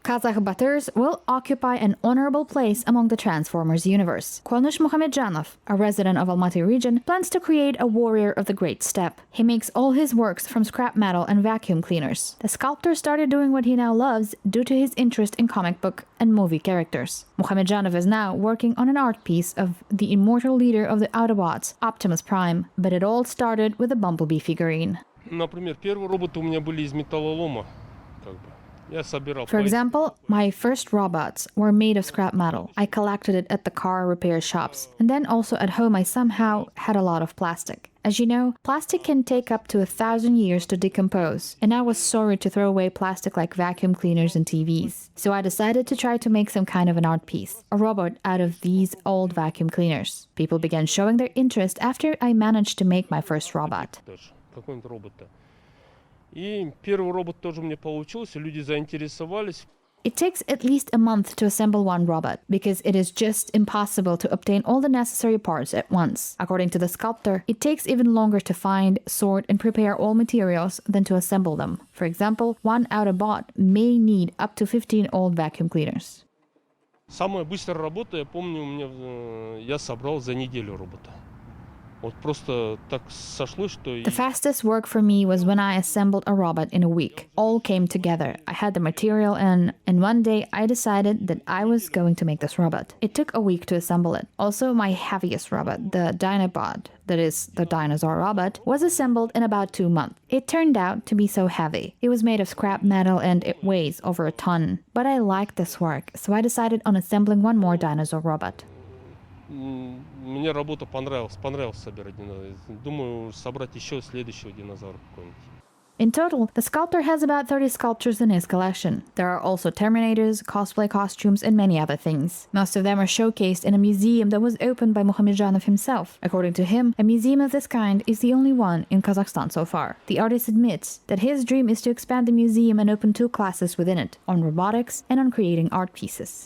Kazakh batyrs will occupy an honorable place among the Transformers universe. Kuanysh Mukhamedzhanov, a resident of Almaty region, plans to create a warrior of the Great Steppe. He makes all his works from scrap metal and vacuum cleaners. The sculptor started doing what he now loves due to his interest in comic book and movie characters. Mukhamedzhanov is now working on an art piece of the immortal leader of the Autobots, Optimus Prime, but it all started with a Bumblebee figurine. Например, первые роботы у меня были из металлолома, как бы. For example, my first robots were made of scrap metal. I collected it at the car repair shops. And then also at home I somehow had a lot of plastic. As you know, plastic can take up to 1,000 years to decompose, and I was sorry to throw away plastic like vacuum cleaners and TVs. So I decided to try to make some kind of an art piece, a robot out of these old vacuum cleaners. People began showing their interest after I managed to make my first robot. И первый робот тоже у меня получился, люди заинтересовались. It takes at least a month to assemble one robot, because it is just impossible to obtain all the necessary parts at once. According to the sculptor, it takes even longer to find, sort, and prepare all materials than to assemble them. For example, one Autobot may need up to 15 old vacuum cleaners. Самая быстрая работа, я помню, у меня я собрал за неделю робота. The fastest work for me was when I assembled a robot in a week. All came together. I had the material and one day I decided that I was going to make this robot. It took a week to assemble it. Also, my heaviest robot, the Dinobot, that is, the dinosaur robot, was assembled in about 2 months. It turned out to be so heavy. It was made of scrap metal and it weighs over a ton. But I liked this work, so I decided on assembling one more dinosaur robot. Мне работа понравилась собирать динозавра. Думаю, собрать еще следующего динозавра какого-нибудь. In total, the sculptor has about 30 sculptures in his collection. There are also Terminators, cosplay costumes, and many other things. Most of them are showcased in a museum that was opened by Mukhamedzhanov himself. According to him, a museum of this kind is the only one in Kazakhstan so far. The artist admits that his dream is to expand the museum and open 2 classes within it, on robotics and on creating art pieces.